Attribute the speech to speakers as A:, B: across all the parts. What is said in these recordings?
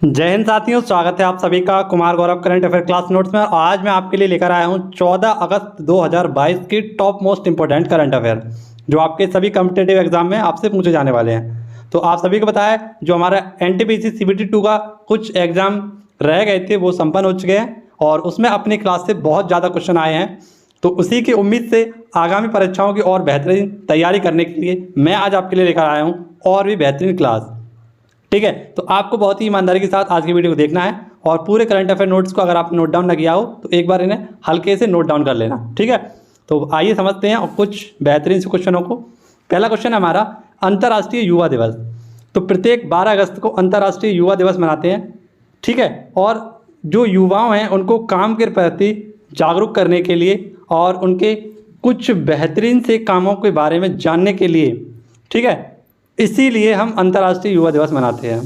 A: जय हिंद साथियों, स्वागत है आप सभी का Kumar Gaurav current affair class notes में। और आज मैं आपके लिए लेकर आया हूं 14 अगस्त 2022 की top most important current affair जो आपके सभी कॉम्पिटेटिव एग्जाम में आपसे पूछे जाने वाले हैं। तो आप सभी को पता है जो हमारा एनटीपीसी सीबीटी 2 का कुछ एग्जाम रह गए थे वो संपन्न हो चुके हैं और उसमें अपनी क्लास से बहुत ज़्यादा क्वेश्चन आए हैं। तो उसी की उम्मीद से आगामी परीक्षाओं की और बेहतरीन तैयारी करने के लिए मैं आज आपके लिए लेकर आया हूँ और भी बेहतरीन क्लास। ठीक है, तो आपको बहुत ही ईमानदारी के साथ आज की वीडियो को देखना है और पूरे करंट अफेयर नोट्स को अगर आपने नोट डाउन ना किया हो तो एक बार इन्हें हल्के से नोट डाउन कर लेना। ठीक है, तो आइए समझते हैं और कुछ बेहतरीन से क्वेश्चनों को। पहला क्वेश्चन है हमारा अंतर्राष्ट्रीय युवा दिवस। तो प्रत्येक 12 अगस्त को अंतर्राष्ट्रीय युवा दिवस मनाते हैं। ठीक है, और जो युवाओं हैं उनको काम के प्रति जागरूक करने के लिए और उनके कुछ बेहतरीन से कामों के बारे में जानने के लिए, ठीक है, इसीलिए हम अंतर्राष्ट्रीय युवा दिवस मनाते हैं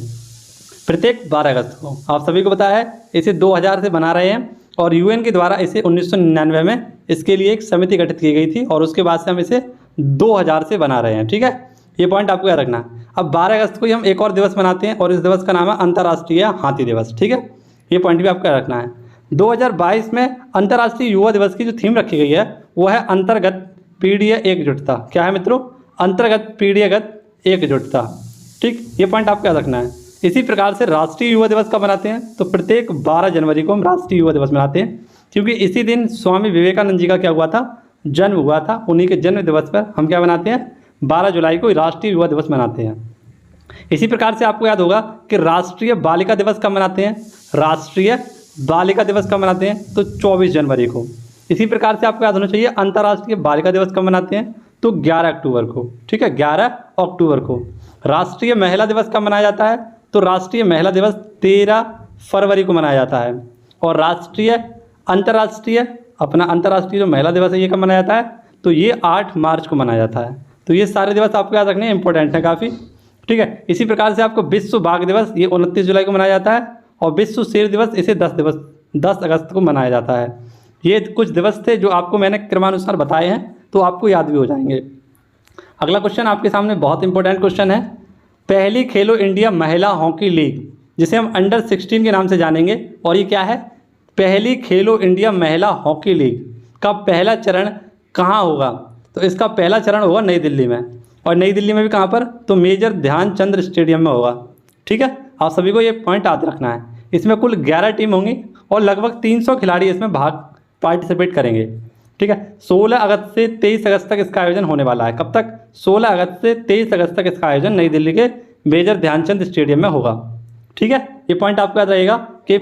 A: प्रत्येक 12 अगस्त को। आप सभी को पता है इसे 2000 से बना रहे हैं और यूएन के द्वारा इसे 1999 में इसके लिए एक समिति गठित की गई थी और उसके बाद से हम इसे 2000 से बना रहे हैं। ठीक है, ये पॉइंट आपको याद रखना है। अब 12 अगस्त को ही हम एक और दिवस मनाते हैं और इस दिवस का नाम है अंतर्राष्ट्रीय हाथी दिवस। ठीक है, ये पॉइंट भी आपको याद रखना है। 2022 में अंतर्राष्ट्रीय युवा दिवस की जो थीम रखी गई है वो है अंतर्गत पीढ़ीय एकजुटता। क्या है मित्रों? अंतर्गत पीढ़ीगत एकजुटता। ठीक, ये पॉइंट आपको याद रखना है। इसी प्रकार से राष्ट्रीय युवा दिवस कब मनाते हैं? तो प्रत्येक 12 जनवरी को हम राष्ट्रीय युवा दिवस मनाते हैं क्योंकि इसी दिन स्वामी विवेकानंद जी का क्या हुआ था? जन्म हुआ था। उन्हीं के जन्म दिवस पर हम क्या मनाते हैं? 12 जुलाई को राष्ट्रीय युवा दिवस मनाते हैं। इसी प्रकार से आपको याद होगा कि राष्ट्रीय बालिका दिवस कब मनाते हैं? राष्ट्रीय बालिका दिवस कब मनाते हैं? तो 24 जनवरी को। इसी प्रकार से आपको याद होना चाहिए अंतर्राष्ट्रीय बालिका दिवस कब मनाते हैं? तो 11 अक्टूबर को। ठीक है, 11 अक्टूबर को। राष्ट्रीय महिला दिवस कब मनाया जाता है? तो राष्ट्रीय महिला दिवस 13 फरवरी को मनाया जाता है। और अंतर्राष्ट्रीय जो महिला दिवस है ये कब मनाया जाता है? तो ये 8 मार्च को मनाया जाता है। तो ये सारे दिवस आपको याद रखने इंपॉर्टेंट है काफ़ी। ठीक है, इसी प्रकार से आपको विश्व बाघ दिवस ये 29 जुलाई को मनाया जाता है और विश्व शेर दिवस इसे 10 अगस्त को मनाया जाता है। ये कुछ दिवस थे जो आपको मैंने क्रमानुसार बताए हैं तो आपको याद भी हो जाएंगे। अगला क्वेश्चन आपके सामने बहुत इंपॉर्टेंट क्वेश्चन है। पहली खेलो इंडिया महिला हॉकी लीग जिसे हम अंडर 16 के नाम से जानेंगे, और ये क्या है? पहली खेलो इंडिया महिला हॉकी लीग का पहला चरण कहाँ होगा? तो इसका पहला चरण होगा नई दिल्ली में। और नई दिल्ली में भी कहाँ पर? तो मेजर ध्यानचंद स्टेडियम में होगा। ठीक है, आप सभी को ये पॉइंट याद रखना है। इसमें कुल 11 टीम होंगी और लगभग 300 खिलाड़ी इसमें पार्टिसिपेट करेंगे। ठीक है, 16 अगस्त से 23 अगस्त तक इसका आयोजन होने वाला है। कब तक? 16 अगस्त से 23 अगस्त तक इसका आयोजन नई दिल्ली के मेजर ध्यानचंद स्टेडियम में होगा। ठीक है, ये पॉइंट आपको याद रहेगा कि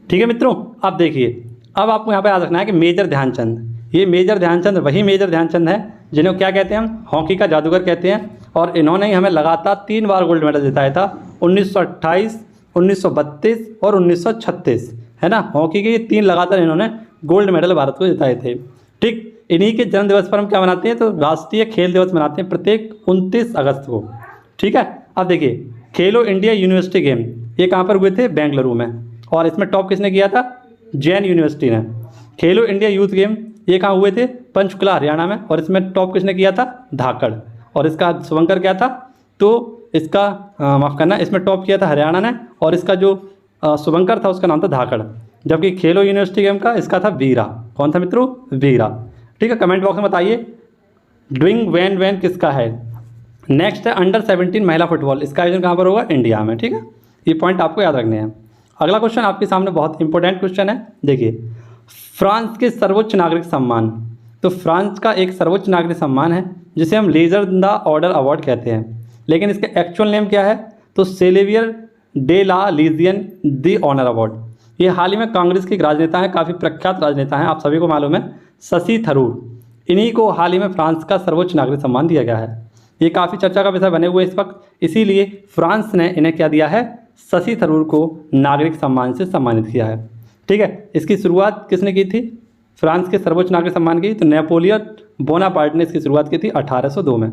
A: ठीक है मित्रों, अब देखिए, अब आपको यहाँ पे याद रखना है कि मेजर ध्यानचंद, ये मेजर ध्यानचंद वही मेजर ध्यानचंद है जिन्हें क्या कहते हैं? हम हॉकी का जादूगर कहते हैं। और इन्होंने ही हमें लगातार 3 बार गोल्ड मेडल जिताया था, 1928, 1932 और 1936, है ना। हॉकी के ये 3 लगातार इन्होंने गोल्ड मेडल भारत को जिताए थे। ठीक, इन्हीं के जन्म दिवस पर हम क्या मनाते हैं? तो राष्ट्रीय खेल दिवस मनाते हैं प्रत्येक 29 अगस्त को। ठीक है, अब देखिए, खेलो इंडिया यूनिवर्सिटी गेम ये कहाँ पर हुए थे? बेंगलुरु में। और इसमें टॉप किसने किया था? जैन यूनिवर्सिटी ने। खेलो इंडिया यूथ गेम ये कहाँ हुए थे? पंचकुला हरियाणा में। और इसमें टॉप किसने किया था? धाकड़। और इसका शुभंकर क्या था? तो इसका माफ़ करना, इसमें टॉप किया था हरियाणा ने और इसका जो शुभंकर था उसका नाम था धाकड़। जबकि खेलो यूनिवर्सिटी गेम का इसका था वीरा। कौन था मित्रों? वीरा। ठीक है, कमेंट बॉक्स में बताइए डूइंग वैन किसका है। नेक्स्ट है अंडर 17 महिला फुटबॉल, इसका आयोजन कहाँ पर होगा? इंडिया में। ठीक है, ये पॉइंट आपको याद रखने हैं। अगला क्वेश्चन आपके सामने बहुत इंपॉर्टेंट क्वेश्चन है। देखिए, फ्रांस के सर्वोच्च नागरिक सम्मान। तो फ्रांस का एक सर्वोच्च नागरिक सम्मान है जिसे हम लेजर द ऑर्डर अवार्ड कहते हैं, लेकिन इसका एक्चुअल नेम क्या है? तो Chevalier de la Legion d'honneur award. ये हाल ही में कांग्रेस के एक राजनेता हैं, काफ़ी प्रख्यात राजनेता हैं, आप सभी को मालूम है, शशि थरूर। इन्हीं को हाल ही में फ्रांस का सर्वोच्च नागरिक सम्मान दिया गया है। ये काफ़ी चर्चा का विषय बने हुए इस वक्त, इसीलिए फ्रांस ने इन्हें क्या दिया है? शशि थरूर को नागरिक सम्मान से सम्मानित किया है। ठीक है, इसकी शुरुआत किसने की थी? फ्रांस के सर्वोच्च नागरिक सम्मान की तो नेपोलियन बोनापार्ट ने इसकी शुरुआत की थी 1802 में।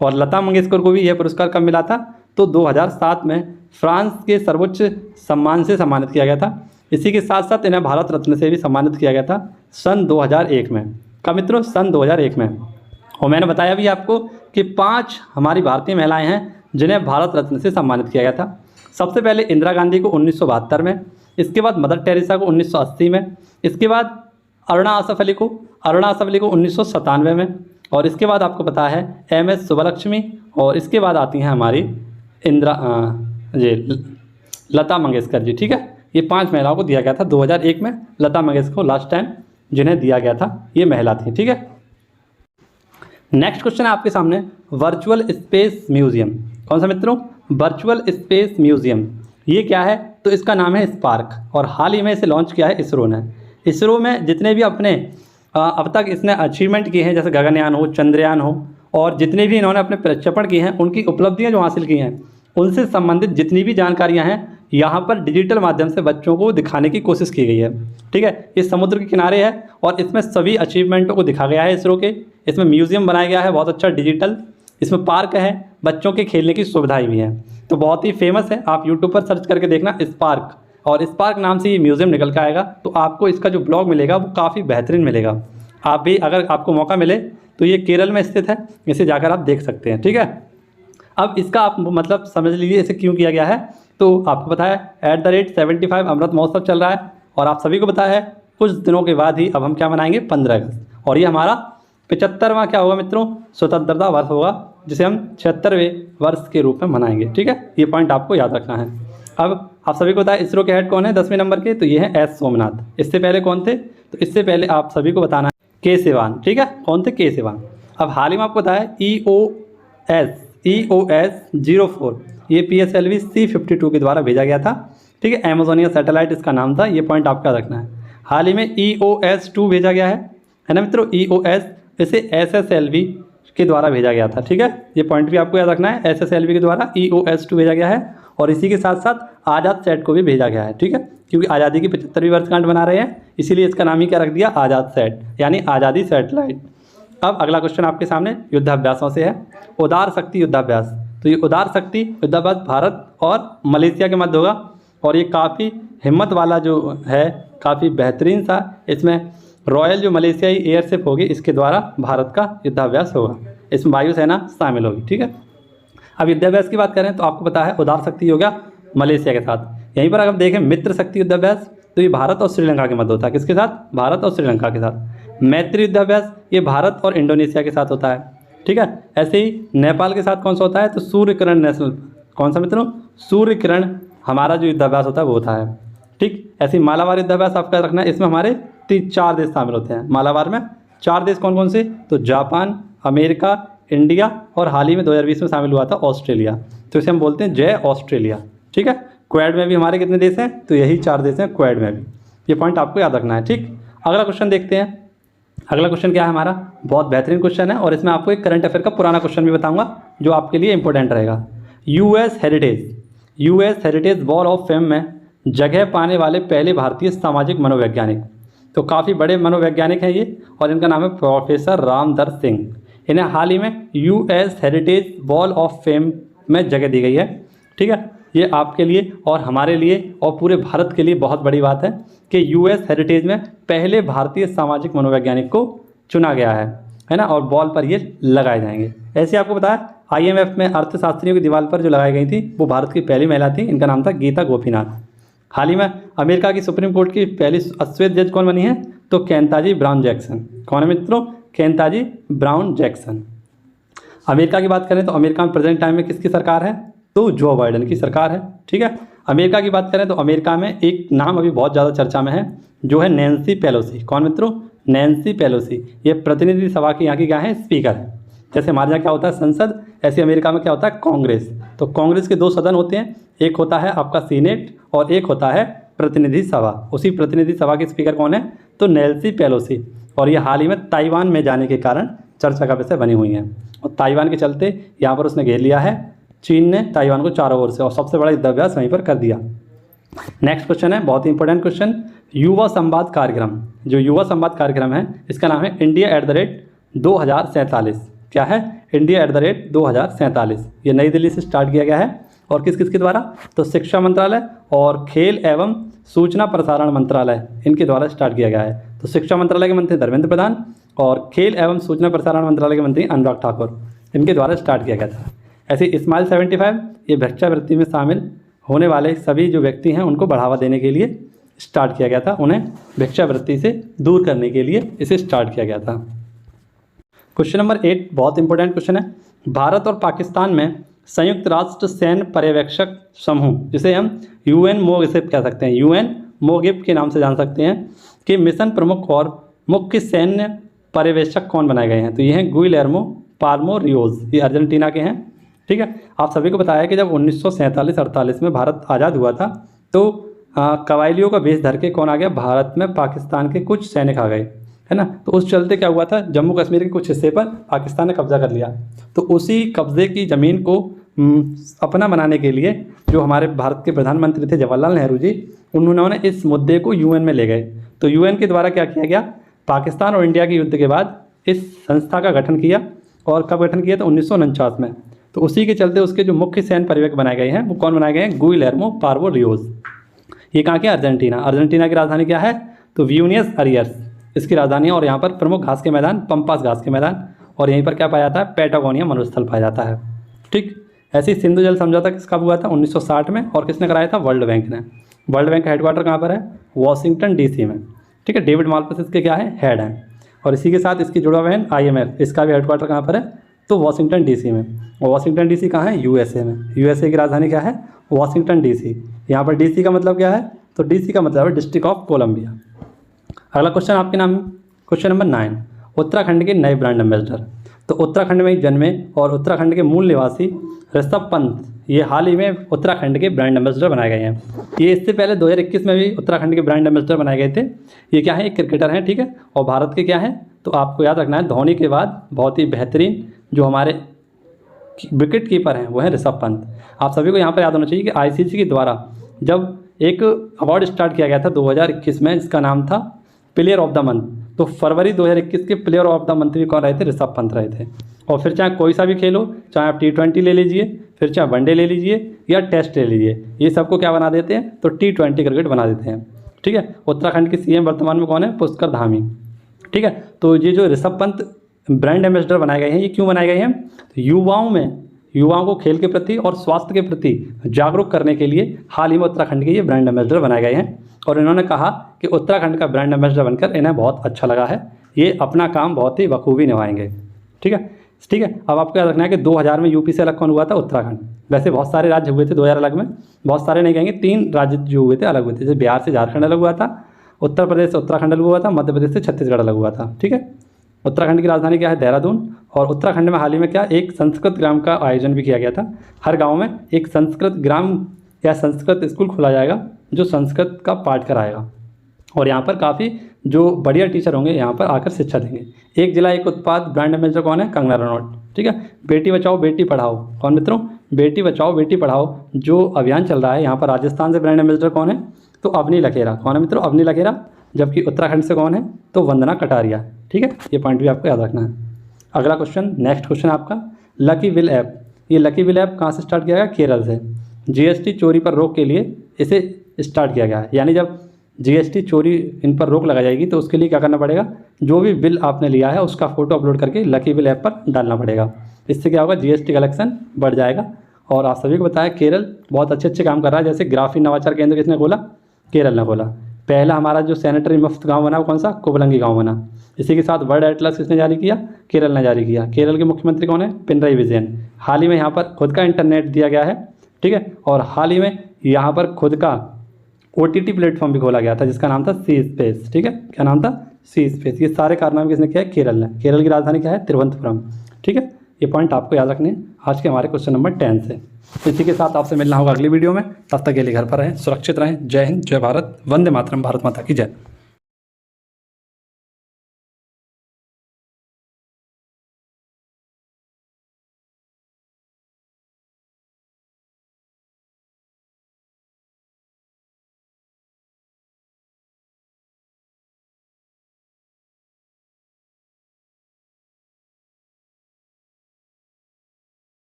A: और लता मंगेशकर को भी यह पुरस्कार कब मिला था? तो 2007 में फ्रांस के सर्वोच्च सम्मान से सम्मानित किया गया था। इसी के साथ साथ इन्हें भारत रत्न से भी सम्मानित किया गया था सन 2001 में। कब मित्रों? सन 2001 में। और मैंने बताया भी आपको कि 5 हमारी भारतीय महिलाएं हैं जिन्हें भारत रत्न से सम्मानित किया गया था। सबसे पहले इंदिरा गांधी को 1972 में, इसके बाद मदर टेरेसा को 1980 में, इसके बाद अरुणा आसफ अली को 1997 में, और इसके बाद आपको पता है MS सुब्बलक्ष्मी, और इसके बाद आती हैं हमारी लता मंगेशकर जी। ठीक है, ये 5 महिलाओं को दिया गया था 2001 में। लता मंगेशकर को लास्ट टाइम जिन्हें दिया गया था ये महिला थी। ठीक है, नेक्स्ट क्वेश्चन है आपके सामने, वर्चुअल स्पेस म्यूजियम। कौन सा मित्रों? Virtual space museum. ये क्या है? तो इसका नाम है स्पार्क, और हाल ही में इसे लॉन्च किया है इसरो ने। इसरो में जितने भी अपने अब तक इसने अचीवमेंट किए हैं, जैसे गगनयान हो, चंद्रयान हो, और जितने भी इन्होंने अपने प्रक्षेपण किए हैं, उनकी उपलब्धियां जो हासिल की हैं, उनसे संबंधित जितनी भी जानकारियां हैं यहाँ पर डिजिटल माध्यम से बच्चों को दिखाने की कोशिश की गई है। ठीक है, ये समुद्र के किनारे है और इसमें सभी अचीवमेंटों को दिखा गया है इसरो के। इसमें म्यूजियम बनाया गया है बहुत अच्छा डिजिटल, इसमें पार्क है, बच्चों के खेलने की सुविधाएं भी हैं। तो बहुत ही फेमस है, आप यूट्यूब पर सर्च करके देखना स्पार्क, और स्पार्क नाम से ये म्यूजियम निकल के आएगा। तो आपको इसका जो ब्लॉग मिलेगा वो काफ़ी बेहतरीन मिलेगा। आप भी अगर आपको मौका मिले तो ये केरल में स्थित है, इसे जाकर आप देख सकते हैं। ठीक है, अब इसका आप मतलब समझ लीजिए इसे क्यों किया गया है। तो आपको पता है @75 अमृत महोत्सव चल रहा है, और आप सभी को पता है कुछ दिनों के बाद ही अब हम क्या मनाएंगे 15 अगस्त, और ये हमारा 75वां क्या होगा मित्रों? स्वतंत्रता वर्ष होगा, जिसे हम 76वें वर्ष के रूप में मनाएंगे। ठीक है, ये पॉइंट आपको याद रखना है। अब आप सभी को पता है इसरो के हेड कौन है 10वें नंबर के? तो ये है S सोमनाथ। इससे पहले कौन थे? तो इससे पहले आप सभी को बताना है के सिवान। ठीक है, कौन थे? के सिवान। अब हाल ही में आपको पता है EOS 04 ये PSLV C52 के द्वारा भेजा गया था। ठीक है, अमेजोनिया सैटेलाइट इसका नाम था, ये पॉइंट आपका रखना है। हाल ही में EOS 2 भेजा गया है ना मित्रों? EOS इसे SSLV के द्वारा भेजा गया था। ठीक है, ये पॉइंट भी आपको याद रखना है, SSLV के द्वारा EOS 2 भेजा गया है, और इसी के साथ साथ आज़ाद सेट को भी भेजा गया है। ठीक है, क्योंकि आज़ादी की 75वीं वर्षगांठ बना रहे हैं, इसीलिए इसका नाम ही क्या रख दिया? आज़ाद सेट, यानी आज़ादी सैटेलाइट। अब अगला क्वेश्चन आपके सामने युद्धाभ्यासों से है, उदार शक्ति युद्धाभ्यास। तो ये उदार शक्ति युद्धाभ्यास भारत और मलेशिया के मध्य होगा, और ये काफ़ी हिम्मत वाला जो है, काफ़ी बेहतरीन सा, इसमें रॉयल जो मलेशियाई एयरशिप होगी इसके द्वारा भारत का युद्धाभ्यास होगा, इसमें वायुसेना शामिल होगी। ठीक है, अब युद्धाभ्यास की बात करें तो आपको पता है उदार शक्ति हो गया मलेशिया के साथ। यहीं पर अगर देखें मित्र शक्ति युद्धाभ्यास, तो ये भारत और श्रीलंका के मध्य होता है। किसके साथ? भारत और श्रीलंका के साथ। मैत्री युद्धाभ्यास ये भारत और इंडोनेशिया के साथ होता है। ठीक है, ऐसे ही नेपाल के साथ कौन सा होता है? तो सूर्य किरण नेशनल, कौन सा मित्रों? सूर्य किरण हमारा जो युद्धाभ्यास होता है वो होता है। ठीक, ऐसे ही मालाबार युद्धाभ्यास आपका रखना है, इसमें हमारे 4 देश शामिल होते हैं। मालाबार में 4 देश कौन कौन से? तो जापान, अमेरिका, इंडिया, और हाल ही में 2020 में शामिल हुआ था ऑस्ट्रेलिया। तो इसे हम बोलते हैं जय ऑस्ट्रेलिया। ठीक है, क्वाड में भी हमारे कितने देश हैं? तो यही 4 देश हैं क्वाड में भी। ये पॉइंट आपको याद रखना है। ठीक, अगला क्वेश्चन देखते हैं। अगला क्वेश्चन क्या है हमारा? बहुत बेहतरीन क्वेश्चन है, और इसमें आपको एक करंट अफेयर का पुराना क्वेश्चन भी बताऊंगा जो आपके लिए इंपॉर्टेंट रहेगा। US heritage wall of fame में जगह पाने वाले पहले भारतीय सामाजिक मनोवैज्ञानिक। तो काफ़ी बड़े मनोवैज्ञानिक हैं ये, और इनका नाम है प्रोफेसर रामदर सिंह। इन्हें हाल ही में US heritage wall of fame में जगह दी गई है। ठीक है, ये आपके लिए और हमारे लिए और पूरे भारत के लिए बहुत बड़ी बात है कि यूएस हेरिटेज में पहले भारतीय सामाजिक मनोवैज्ञानिक को चुना गया है ना, और बॉल पर ये लगाए जाएंगे। ऐसे आपको बताया IMF में अर्थशास्त्रियों की दीवार पर जो लगाई गई थी वो भारत की पहली महिला थी, इनका नाम था गीता गोपीनाथ। हाल ही में अमेरिका की सुप्रीम कोर्ट की पहली अश्वेत जज कौन बनी है? तो केंताजी ब्राउन जैक्सन। कौन है मित्रों? केंताजी ब्राउन जैक्सन। अमेरिका की बात करें तो अमेरिका में प्रेजेंट टाइम में किसकी सरकार है? तो जो बाइडेन की सरकार है। ठीक है, अमेरिका की बात करें तो अमेरिका में एक नाम अभी बहुत ज़्यादा चर्चा में है, जो है नैन्सी पेलोसी। कौन मित्रों? Nancy Pelosi. ये प्रतिनिधि सभा की यहाँ की क्या है? स्पीकर है। जैसे हमारे यहाँ क्या होता है संसद, ऐसे अमेरिका में क्या होता है? कांग्रेस। तो कांग्रेस के 2 सदन होते हैं, एक होता है आपका सीनेट और एक होता है प्रतिनिधि सभा। उसी प्रतिनिधि सभा के स्पीकर कौन है? तो नैन्सी पेलोसी। और ये हाल ही में ताइवान में जाने के कारण चर्चा का विषय बनी हुई हैं, और ताइवान के चलते यहाँ पर उसने घेर लिया है चीन ने ताइवान को चारों ओर से, और सबसे बड़ा युद्धाभ्यास वहीं पर कर दिया। नेक्स्ट क्वेश्चन है बहुत ही इंपॉर्टेंट क्वेश्चन, युवा संवाद कार्यक्रम। जो युवा संवाद कार्यक्रम है इसका नाम है इंडिया @2047। क्या है? इंडिया @2047। ये नई दिल्ली से स्टार्ट किया गया है, और किस किस के द्वारा? तो शिक्षा मंत्रालय और खेल एवं सूचना प्रसारण मंत्रालय इनके द्वारा स्टार्ट किया गया है। तो शिक्षा मंत्रालय के मंत्री धर्मेंद्र प्रधान और खेल एवं सूचना प्रसारण मंत्रालय के मंत्री अनुराग ठाकुर, इनके द्वारा स्टार्ट किया गया था। ऐसे स्माइल 75 ये भिक्षावृत्ति में शामिल होने वाले सभी जो व्यक्ति हैं उनको बढ़ावा देने के लिए स्टार्ट किया गया था, उन्हें भिक्षावृत्ति से दूर करने के लिए इसे स्टार्ट किया गया था। क्वेश्चन नंबर 8 बहुत इंपॉर्टेंट क्वेश्चन है। भारत और पाकिस्तान में संयुक्त राष्ट्र सैन्य पर्यवेक्षक समूह, जिसे हम UN मोगिप कह सकते हैं, UN मोगिप के नाम से जान सकते हैं, कि मिशन प्रमुख और मुख्य सैन्य पर्यवेक्षक कौन बनाए गए हैं? तो ये हैं गुइलेर्मो पाल्मो रियोज, ये अर्जेंटीना के हैं। ठीक है, आप सभी को बताया कि जब 1947-48 में भारत आज़ाद हुआ था तो कबायलियों का वेश धर के कौन आ गया? भारत में पाकिस्तान के कुछ सैनिक आ गए, है ना। तो उस चलते क्या हुआ था, जम्मू कश्मीर के कुछ हिस्से पर पाकिस्तान ने कब्जा कर लिया। तो उसी कब्जे की ज़मीन को अपना बनाने के लिए जो हमारे भारत के प्रधानमंत्री थे जवाहरलाल नेहरू जी, उन्होंने इस मुद्दे को UN में ले गए। तो UN के द्वारा क्या किया गया, पाकिस्तान और इंडिया के युद्ध के बाद इस संस्था का गठन किया। और कब गठन किया? तो 1949 में। तो उसी के चलते उसके जो मुख्य सैन्य पर्यवेक्षक बनाए गए हैं वो कौन बनाए गए हैं? गुइलेर्मो पाल्मो रियोज। ये कहाँ के? अर्जेंटीना। अर्जेंटीना की राजधानी क्या है? तो ब्यूनस आयर्स इसकी राजधानी है। और यहाँ पर प्रमुख घास के मैदान पंपास घास के मैदान, और यहीं पर क्या पाया जाता है? पैटागोनिया मरुस्थल पाया जाता है। ठीक, ऐसे ही सिंधु जल समझौता कब हुआ था? 1960 में। और किसने कराया था? वर्ल्ड बैंक ने। वर्ल्ड बैंक का हेडक्वार्टर कहाँ पर है? वॉशिंगटन DC में। ठीक है, डेविड मालपस इसके क्या है? हेड हैं। और इसी के साथ इसकी जुड़ा हुआ है IMF, इसका भी हेडक्वार्टर कहाँ पर है? तो वॉशिंगटन DC में। और वॉशिंगटन DC कहाँ है? USA में। USA की राजधानी क्या है? Washington DC। यहाँ पर DC का मतलब क्या है? तो DC का मतलब है डिस्ट्रिक्ट ऑफ कोलंबिया। अगला क्वेश्चन आपके नाम, क्वेश्चन नंबर 9, उत्तराखंड के नए ब्रांड एम्बेसडर। तो उत्तराखंड में ही जन्मे और उत्तराखंड के मूल निवासी ऋषभ पंत, ये हाल ही में उत्तराखंड के ब्रांड एम्बेसडर बनाए गए हैं। ये इससे पहले 2021 में भी उत्तराखंड के ब्रांड एम्बेसडर बनाए गए थे। ये क्या है? एक क्रिकेटर हैं, ठीक है, और भारत के क्या हैं? तो आपको याद रखना है, धोनी के बाद बहुत ही बेहतरीन जो हमारे विकेट कीपर हैं वो हैं ऋषभ पंत। आप सभी को यहाँ पर याद होना चाहिए कि ICC के द्वारा जब एक अवार्ड स्टार्ट किया गया था 2021 में, जिसका नाम था प्लेयर ऑफ द मंथ, तो फरवरी 2021 के प्लेयर ऑफ द मंथ भी कौन रहे थे? ऋषभ पंत रहे थे। और फिर चाहे कोई सा भी खेल हो, चाहे आप T20 ले लीजिए, फिर चाहे वनडे ले लीजिए या टेस्ट ले लीजिए, ये सबको क्या बना देते हैं? तो T20 क्रिकेट बना देते हैं। ठीक है, उत्तराखंड के CM वर्तमान में कौन है? पुष्कर धामी। ठीक है, तो ये जो ऋषभ पंत ब्रांड एम्बेसडर बनाए गए हैं, ये क्यों बनाए गए हैं? तो युवाओं को खेल के प्रति और स्वास्थ्य के प्रति जागरूक करने के लिए हाल ही में उत्तराखंड के ये ब्रांड एम्बेसडर बनाए गए हैं। और इन्होंने कहा कि उत्तराखंड का ब्रांड एम्बेसडर बनकर इन्हें बहुत अच्छा लगा है, ये अपना काम बहुत ही बखूबी निभाएंगे। ठीक है, अब आपको याद रखना है कि 2000 में UP से अलग कौन हुआ था? उत्तराखंड। वैसे बहुत सारे राज्य हुए थे 2000 अलग में, बहुत सारे नहीं कहेंगे, 3 राज्य जो हुए थे अलग हुए थे। जैसे बिहार से झारखंड अलग हुआ था, उत्तर प्रदेश से उत्तराखंड अलग हुआ था, मध्य प्रदेश से छत्तीसगढ़ अलग हुआ था। ठीक है, उत्तराखंड की राजधानी क्या है? देहरादून। और उत्तराखंड में हाल ही में क्या एक संस्कृत ग्राम का आयोजन भी किया गया था। हर गांव में एक संस्कृत ग्राम या संस्कृत स्कूल खोला जाएगा जो संस्कृत का पाठ कराएगा। और यहाँ पर काफ़ी जो बढ़िया टीचर होंगे यहाँ पर आकर शिक्षा देंगे। एक जिला एक उत्पाद ब्रांड एम्बेसडर कौन है? कंगना रनौत। ठीक है, बेटी बचाओ बेटी पढ़ाओ, कौन मित्रों? बेटी बचाओ बेटी पढ़ाओ जो अभियान चल रहा है, यहाँ पर राजस्थान से ब्रांड एम्बेसडर कौन है? तो अवनी लखेरा। कौन है मित्रों? अवनी लखेरा। जबकि उत्तराखंड से कौन है? तो वंदना कटारिया। ठीक है, ये पॉइंट भी आपको याद रखना है। अगला क्वेश्चन, नेक्स्ट क्वेश्चन आपका, लकी विल ऐप। ये लकी विल ऐप कहाँ से स्टार्ट किया गया? केरल से। GST चोरी पर रोक के लिए इसे स्टार्ट किया गया है। यानी जब GST चोरी इन पर रोक लगाई जाएगी तो उसके लिए क्या करना पड़ेगा? जो भी बिल आपने लिया है उसका फ़ोटो अपलोड करके लकी विल ऐप पर डालना पड़ेगा। इससे क्या होगा? GST कलेक्शन बढ़ जाएगा। और आप सभी को बताया केरल बहुत अच्छे काम कर रहा है। जैसे ग्राफीन नवाचार केंद्र किसने खोला? केरल ने खोला। पहला हमारा जो सैनिटरी मुफ्त गांव बना वो कौन सा? कुबलंगी गांव बना। इसी के साथ वर्ल्ड एटलस किसने जारी किया? केरल ने जारी किया। केरल के मुख्यमंत्री कौन है? पिनराई विजयन। हाल ही में यहाँ पर खुद का इंटरनेट दिया गया है। ठीक है, और हाल ही में यहाँ पर खुद का OTT प्लेटफॉर्म भी खोला गया था जिसका नाम था सी स्पेस। ठीक है, क्या नाम था? सी स्पेस। ये सारे कारनामे किसने किया है? केरल ने। केरल की राजधानी क्या है? तिरुवनंतपुरम। ठीक है, ये पॉइंट आपको याद रखने हैं आज के हमारे क्वेश्चन नंबर 10 से। इसी के साथ आपसे मिलना होगा अगली वीडियो में। तब तक के लिए घर पर रहें, सुरक्षित रहें। जय हिंद, जय भारत, वंदे मातरम, भारत माता की जय।